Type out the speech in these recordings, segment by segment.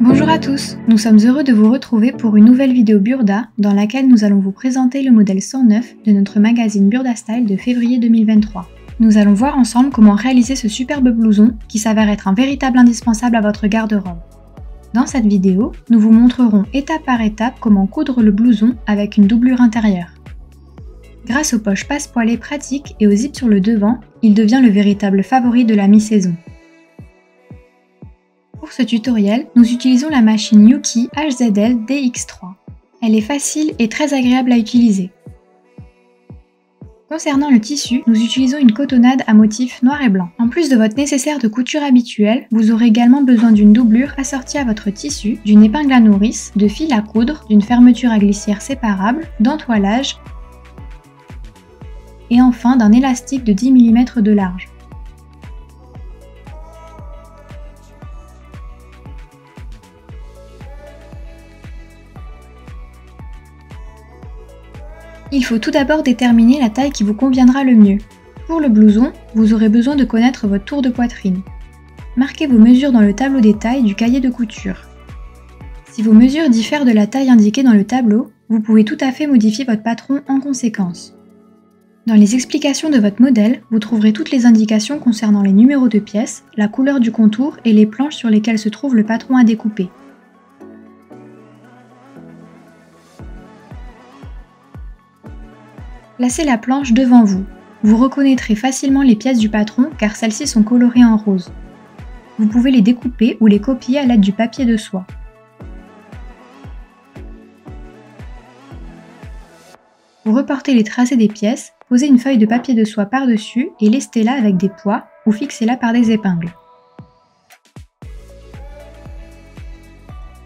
Bonjour à tous, nous sommes heureux de vous retrouver pour une nouvelle vidéo Burda dans laquelle nous allons vous présenter le modèle 109 de notre magazine Burda Style de février 2023. Nous allons voir ensemble comment réaliser ce superbe blouson qui s'avère être un véritable indispensable à votre garde-robe. Dans cette vidéo, nous vous montrerons étape par étape comment coudre le blouson avec une doublure intérieure. Grâce aux poches passe-poilées pratiques et aux zips sur le devant, il devient le véritable favori de la mi-saison. Pour ce tutoriel, nous utilisons la machine Yuki HZL DX3. Elle est facile et très agréable à utiliser. Concernant le tissu, nous utilisons une cotonnade à motif noir et blanc. En plus de votre nécessaire de couture habituel, vous aurez également besoin d'une doublure assortie à votre tissu, d'une épingle à nourrice, de fil à coudre, d'une fermeture à glissière séparable, d'entoilage et enfin d'un élastique de 10 mm de large. Il faut tout d'abord déterminer la taille qui vous conviendra le mieux. Pour le blouson, vous aurez besoin de connaître votre tour de poitrine. Marquez vos mesures dans le tableau des tailles du cahier de couture. Si vos mesures diffèrent de la taille indiquée dans le tableau, vous pouvez tout à fait modifier votre patron en conséquence. Dans les explications de votre modèle, vous trouverez toutes les indications concernant les numéros de pièces, la couleur du contour et les planches sur lesquelles se trouve le patron à découper. Placez la planche devant vous. Vous reconnaîtrez facilement les pièces du patron car celles-ci sont colorées en rose. Vous pouvez les découper ou les copier à l'aide du papier de soie. Pour reporter les tracés des pièces, posez une feuille de papier de soie par-dessus et lestez-la avec des poids ou fixez-la par des épingles.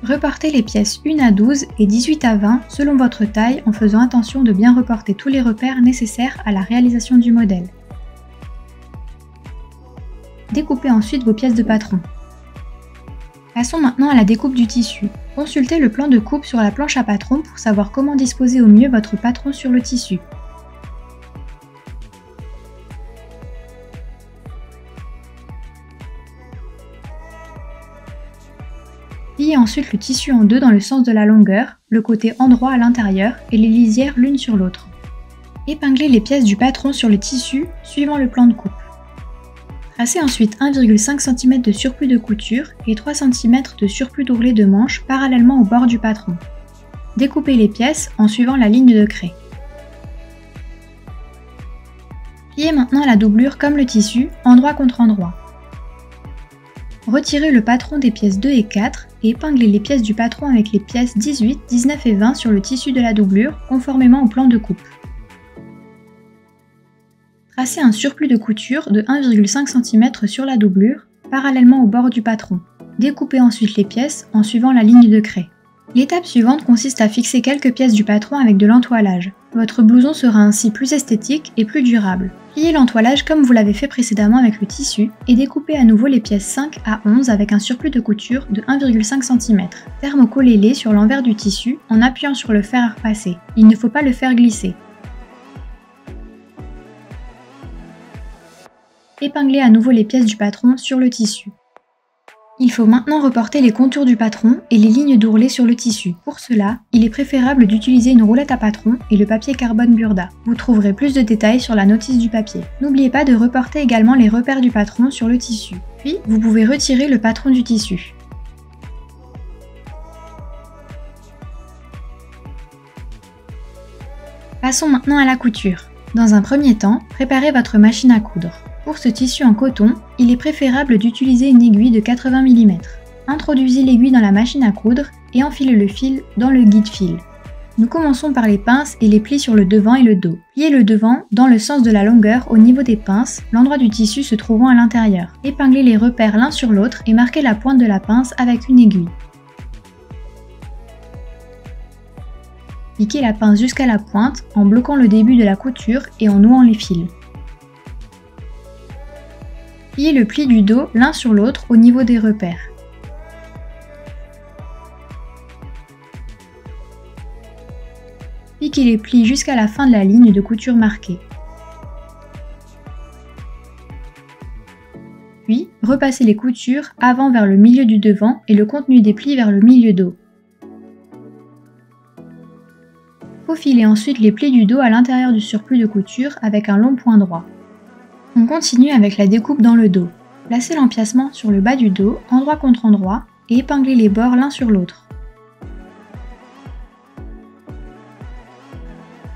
Reportez les pièces 1 à 12 et 18 à 20 selon votre taille en faisant attention de bien reporter tous les repères nécessaires à la réalisation du modèle. Découpez ensuite vos pièces de patron. Passons maintenant à la découpe du tissu. Consultez le plan de coupe sur la planche à patron pour savoir comment disposer au mieux votre patron sur le tissu. Pliez ensuite le tissu en deux dans le sens de la longueur, le côté endroit à l'intérieur et les lisières l'une sur l'autre. Épinglez les pièces du patron sur le tissu suivant le plan de coupe. Tracez ensuite 1,5 cm de surplus de couture et 3 cm de surplus d'ourlet de manche parallèlement au bord du patron. Découpez les pièces en suivant la ligne de craie. Pliez maintenant la doublure comme le tissu, endroit contre endroit. Retirez le patron des pièces 2 et 4 et épinglez les pièces du patron avec les pièces 18, 19 et 20 sur le tissu de la doublure, conformément au plan de coupe. Tracez un surplus de couture de 1,5 cm sur la doublure, parallèlement au bord du patron. Découpez ensuite les pièces en suivant la ligne de craie. L'étape suivante consiste à fixer quelques pièces du patron avec de l'entoilage. Votre blouson sera ainsi plus esthétique et plus durable. Pliez l'entoilage comme vous l'avez fait précédemment avec le tissu et découpez à nouveau les pièces 5 à 11 avec un surplus de couture de 1,5 cm. Thermocollez-les sur l'envers du tissu en appuyant sur le fer à repasser. Il ne faut pas le faire glisser. Épinglez à nouveau les pièces du patron sur le tissu. Il faut maintenant reporter les contours du patron et les lignes d'ourlet sur le tissu. Pour cela, il est préférable d'utiliser une roulette à patron et le papier carbone Burda. Vous trouverez plus de détails sur la notice du papier. N'oubliez pas de reporter également les repères du patron sur le tissu. Puis, vous pouvez retirer le patron du tissu. Passons maintenant à la couture. Dans un premier temps, préparez votre machine à coudre. Pour ce tissu en coton, il est préférable d'utiliser une aiguille de 80 mm. Introduisez l'aiguille dans la machine à coudre et enfilez le fil dans le guide-fil. Nous commençons par les pinces et les plis sur le devant et le dos. Pliez le devant dans le sens de la longueur au niveau des pinces, l'endroit du tissu se trouvant à l'intérieur. Épinglez les repères l'un sur l'autre et marquez la pointe de la pince avec une aiguille. Piquez la pince jusqu'à la pointe en bloquant le début de la couture et en nouant les fils. Pliez le pli du dos l'un sur l'autre au niveau des repères. Piquez les plis jusqu'à la fin de la ligne de couture marquée. Puis, Repassez les coutures avant vers le milieu du devant et le contenu des plis vers le milieu dos. Faufilez ensuite les plis du dos à l'intérieur du surplus de couture avec un long point droit. On continue avec la découpe dans le dos. Placez l'empiècement sur le bas du dos, endroit contre endroit, et épinglez les bords l'un sur l'autre.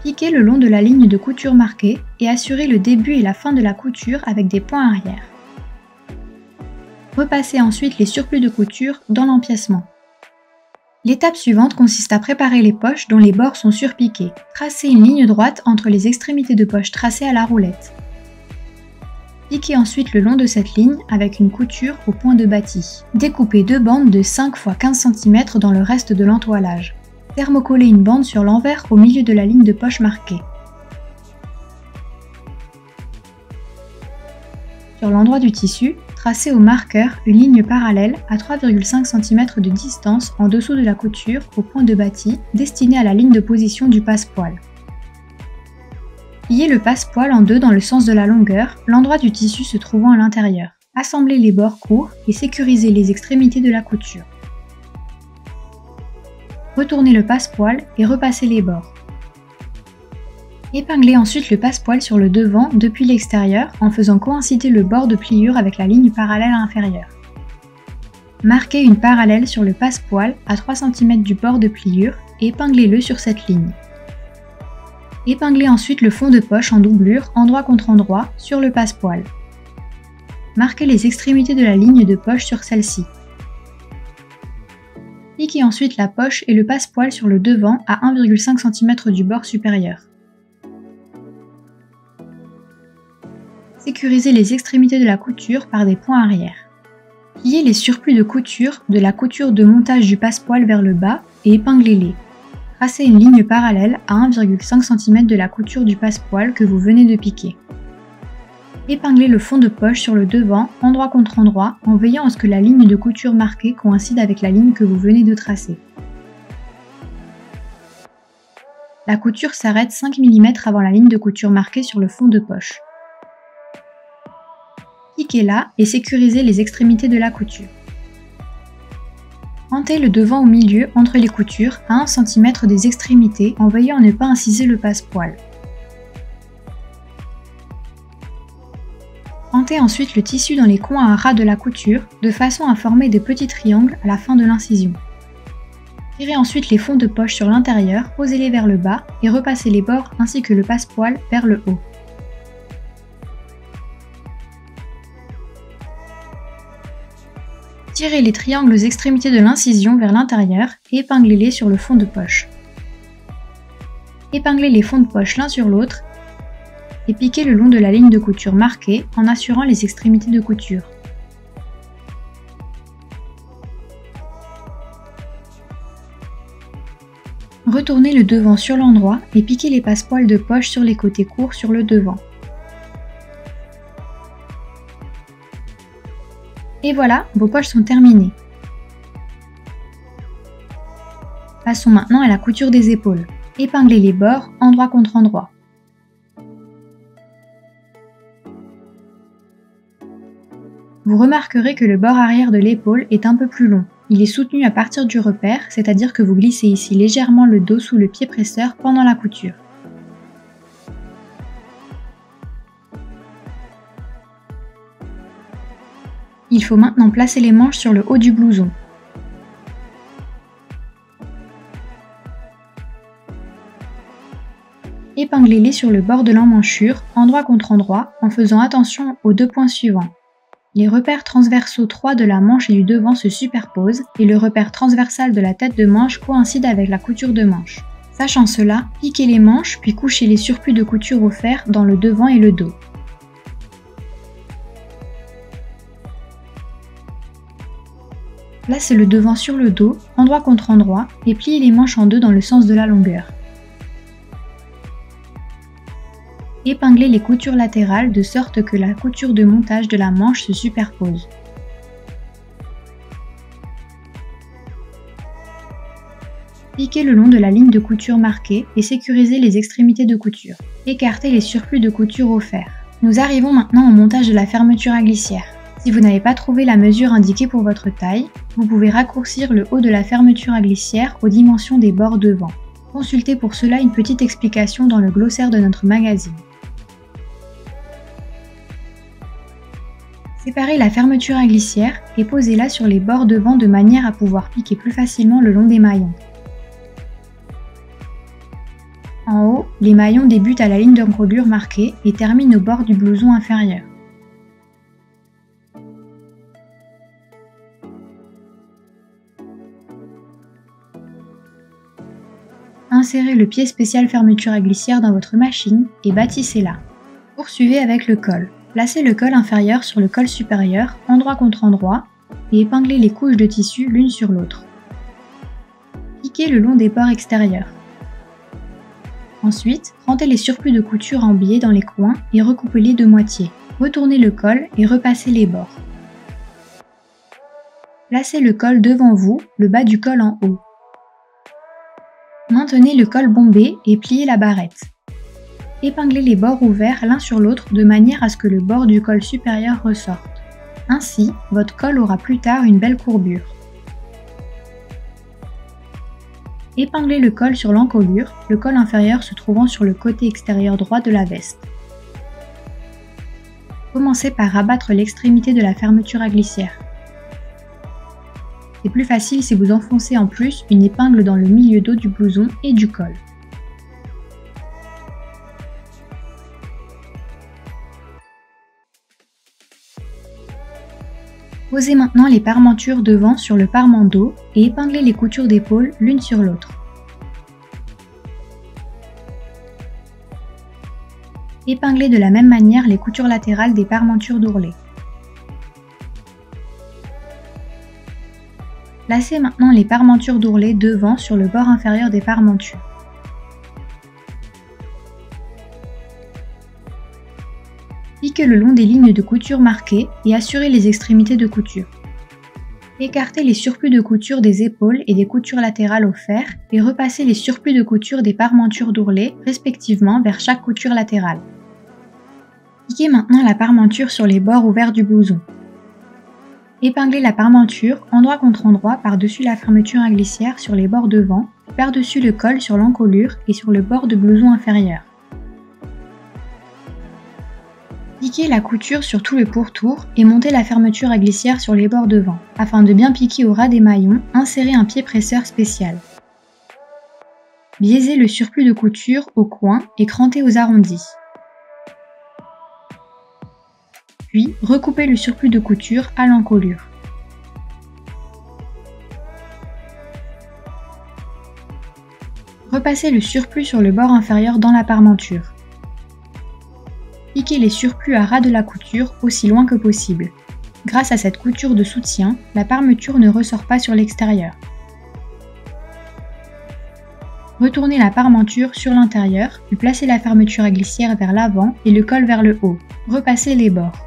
Piquez le long de la ligne de couture marquée et assurez le début et la fin de la couture avec des points arrière. Repassez ensuite les surplus de couture dans l'empiècement. L'étape suivante consiste à préparer les poches dont les bords sont surpiqués. Tracez une ligne droite entre les extrémités de poche tracées à la roulette. Piquez ensuite le long de cette ligne avec une couture au point de bâti. Découpez deux bandes de 5 x 15 cm dans le reste de l'entoilage. Thermocollez une bande sur l'envers au milieu de la ligne de poche marquée. Sur l'endroit du tissu, tracez au marqueur une ligne parallèle à 3,5 cm de distance en dessous de la couture au point de bâti destinée à la ligne de position du passe-poil. Pliez le passe-poil en deux dans le sens de la longueur, l'endroit du tissu se trouvant à l'intérieur. Assemblez les bords courts et sécurisez les extrémités de la couture. Retournez le passe-poil et repassez les bords. Épinglez ensuite le passe-poil sur le devant depuis l'extérieur en faisant coïncider le bord de pliure avec la ligne parallèle inférieure. Marquez une parallèle sur le passe-poil à 3 cm du bord de pliure et épinglez-le sur cette ligne. Épinglez ensuite le fond de poche en doublure, endroit contre endroit, sur le passe-poil. Marquez les extrémités de la ligne de poche sur celle-ci. Piquez ensuite la poche et le passe-poil sur le devant à 1,5 cm du bord supérieur. Sécurisez les extrémités de la couture par des points arrière. Pliez les surplus de couture de la couture de montage du passe-poil vers le bas et épinglez-les. Tracez une ligne parallèle à 1,5 cm de la couture du passe-poil que vous venez de piquer. Épinglez le fond de poche sur le devant, endroit contre endroit, en veillant à ce que la ligne de couture marquée coïncide avec la ligne que vous venez de tracer. La couture s'arrête 5 mm avant la ligne de couture marquée sur le fond de poche. Piquez-la et sécurisez les extrémités de la couture. Pentez le devant au milieu entre les coutures à 1 cm des extrémités en veillant à ne pas inciser le passe-poil. Pentez ensuite le tissu dans les coins à ras de la couture de façon à former des petits triangles à la fin de l'incision. Tirez ensuite les fonds de poche sur l'intérieur, posez-les vers le bas et repassez les bords ainsi que le passe-poil vers le haut. Tirez les triangles aux extrémités de l'incision vers l'intérieur et épinglez-les sur le fond de poche. Épinglez les fonds de poche l'un sur l'autre et piquez le long de la ligne de couture marquée en assurant les extrémités de couture. Retournez le devant sur l'endroit et piquez les passe-poils de poche sur les côtés courts sur le devant. Et voilà, vos poches sont terminées. Passons maintenant à la couture des épaules. Épinglez les bords endroit contre endroit. Vous remarquerez que le bord arrière de l'épaule est un peu plus long. Il est soutenu à partir du repère, c'est-à-dire que vous glissez ici légèrement le dos sous le pied presseur pendant la couture. Il faut maintenant placer les manches sur le haut du blouson. Épinglez-les sur le bord de l'emmanchure, endroit contre endroit, en faisant attention aux deux points suivants. Les repères transversaux 3 de la manche et du devant se superposent et le repère transversal de la tête de manche coïncide avec la couture de manche. Sachant cela, piquez les manches puis couchez les surplus de couture au fer dans le devant et le dos. Placez le devant sur le dos, endroit contre endroit, et pliez les manches en deux dans le sens de la longueur. Épinglez les coutures latérales de sorte que la couture de montage de la manche se superpose. Piquez le long de la ligne de couture marquée et sécurisez les extrémités de couture. Écartez les surplus de couture au fer. Nous arrivons maintenant au montage de la fermeture à glissière. Si vous n'avez pas trouvé la mesure indiquée pour votre taille, vous pouvez raccourcir le haut de la fermeture à glissière aux dimensions des bords devant. Consultez pour cela une petite explication dans le glossaire de notre magazine. Séparez la fermeture à glissière et posez-la sur les bords devant de manière à pouvoir piquer plus facilement le long des maillons. En haut, les maillons débutent à la ligne d'encolure marquée et terminent au bord du blouson inférieur. Insérez le pied spécial fermeture à glissière dans votre machine et bâtissez-la. Poursuivez avec le col. Placez le col inférieur sur le col supérieur, endroit contre endroit, et épinglez les couches de tissu l'une sur l'autre. Piquez le long des bords extérieurs. Ensuite, rentrez les surplus de couture en biais dans les coins et recoupez-les de moitié. Retournez le col et repassez les bords. Placez le col devant vous, le bas du col en haut. Maintenez le col bombé et pliez la barrette. Épinglez les bords ouverts l'un sur l'autre de manière à ce que le bord du col supérieur ressorte. Ainsi, votre col aura plus tard une belle courbure. Épinglez le col sur l'encolure, le col inférieur se trouvant sur le côté extérieur droit de la veste. Commencez par rabattre l'extrémité de la fermeture à glissière. C'est plus facile si vous enfoncez en plus une épingle dans le milieu dos du blouson et du col. Posez maintenant les parmentures devant sur le parement dos et épinglez les coutures d'épaule l'une sur l'autre. Épinglez de la même manière les coutures latérales des parmentures d'ourlet. Placez maintenant les parmentures d'ourlet devant sur le bord inférieur des parmentures. Piquez le long des lignes de couture marquées et assurez les extrémités de couture. Écartez les surplus de couture des épaules et des coutures latérales au fer et repassez les surplus de couture des parmentures d'ourlet respectivement vers chaque couture latérale. Piquez maintenant la parmenture sur les bords ouverts du blouson. Épinglez la parmenture endroit contre endroit par-dessus la fermeture à glissière sur les bords devant, par-dessus le col sur l'encolure et sur le bord de blouson inférieur. Piquez la couture sur tout le pourtour et montez la fermeture à glissière sur les bords devant. Afin de bien piquer au ras des maillons, insérez un pied presseur spécial. Biaisez le surplus de couture au coin et crantez aux arrondis. Puis, recoupez le surplus de couture à l'encolure. Repassez le surplus sur le bord inférieur dans la parmenture. Piquez les surplus à ras de la couture aussi loin que possible. Grâce à cette couture de soutien, la parmenture ne ressort pas sur l'extérieur. Retournez la parmenture sur l'intérieur, puis placez la fermeture à glissière vers l'avant et le col vers le haut. Repassez les bords.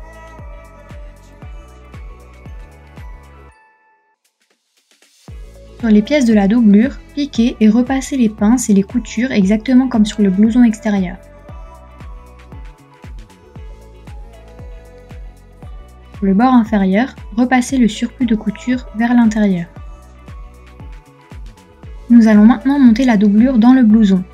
Sur les pièces de la doublure, piquez et repassez les pinces et les coutures exactement comme sur le blouson extérieur. Sur le bord inférieur, repassez le surplus de couture vers l'intérieur. Nous allons maintenant monter la doublure dans le blouson.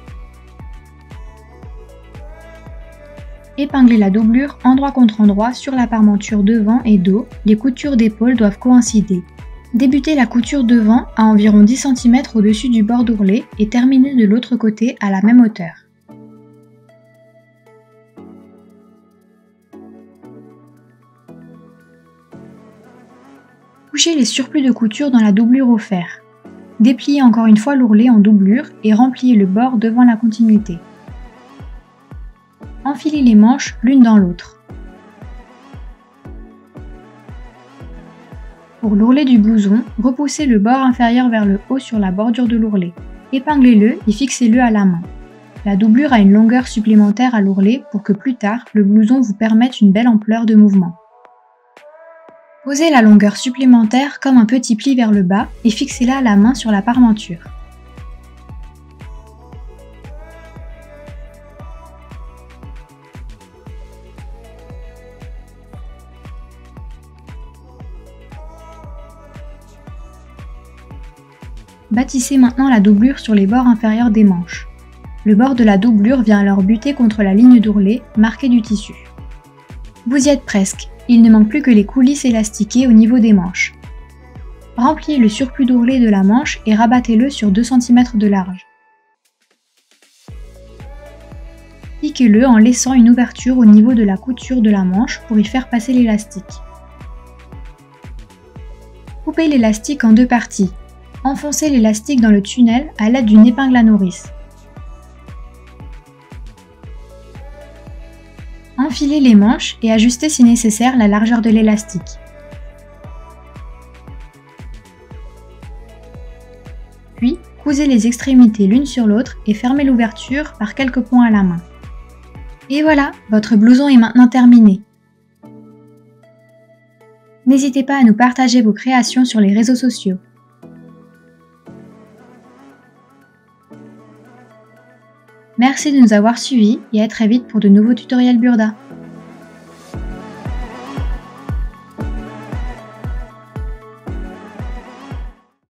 Épinglez la doublure endroit contre endroit sur la parmenture devant et dos, les coutures d'épaule doivent coïncider. Débutez la couture devant à environ 10 cm au-dessus du bord d'ourlet et terminez de l'autre côté à la même hauteur. Couchez les surplus de couture dans la doublure au fer. Dépliez encore une fois l'ourlet en doublure et rempliez le bord devant la continuité. Enfilez les manches l'une dans l'autre. Pour l'ourlet du blouson, repoussez le bord inférieur vers le haut sur la bordure de l'ourlet. Épinglez-le et fixez-le à la main. La doublure a une longueur supplémentaire à l'ourlet pour que plus tard, le blouson vous permette une belle ampleur de mouvement. Posez la longueur supplémentaire comme un petit pli vers le bas et fixez-la à la main sur la parmenture. Bâtissez maintenant la doublure sur les bords inférieurs des manches. Le bord de la doublure vient alors buter contre la ligne d'ourlet marquée du tissu. Vous y êtes presque, il ne manque plus que les coulisses élastiquées au niveau des manches. Rempliez le surplus d'ourlet de la manche et rabattez-le sur 2 cm de large. Piquez-le en laissant une ouverture au niveau de la couture de la manche pour y faire passer l'élastique. Coupez l'élastique en 2 parties. Enfoncez l'élastique dans le tunnel à l'aide d'une épingle à nourrice. Enfilez les manches et ajustez si nécessaire la largeur de l'élastique. Puis, cousez les extrémités l'une sur l'autre et fermez l'ouverture par quelques points à la main. Et voilà, votre blouson est maintenant terminé. N'hésitez pas à nous partager vos créations sur les réseaux sociaux. Merci de nous avoir suivis et à très vite pour de nouveaux tutoriels Burda.